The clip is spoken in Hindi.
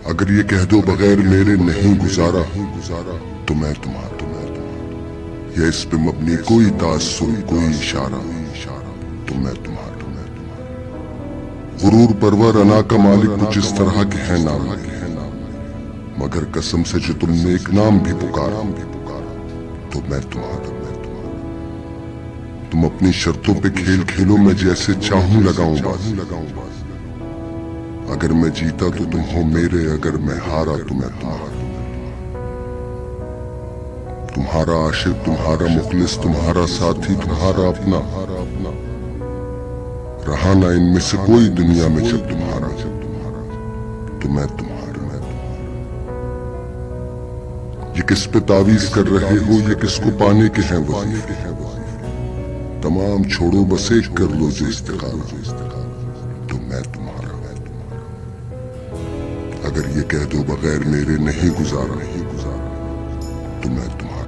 अगर ये कह दो बगैर मेरे नहीं गुजारा तो मैं तुम्हारा या इस पे मबनी कोई तासुर कोई इशारा तो मैं तुम्हारा गुरूर परवर अना का मालिक कुछ इस तरह के है नाम मगर कसम से जो तुमने एक नाम भी पुकारा तो मैं तुम्हारा तुम अपनी शर्तों पे खेल खेलो मैं जैसे चाहूं लगाऊं बाजी अगर मैं जीता तो तुम हो मेरे अगर मैं हारा तो मैं तुम्हारा आशिक तुम्हारा मुखलिस तुम्हारा साथी तुम्हारा अपना रहा ना इनमें से कोई दुनिया में जब तुम्हारा तो मैं तुम्हारा ये किस पे तावीज कर रहे हो ये किसको पाने के हैं वजीफे तमाम छोड़ो बस एक कर लो जो इस्तिकारा तो मैं तुम्हारा अगर ये कह दो बगैर मेरे नहीं गुजारा तो मैं तुम्हारा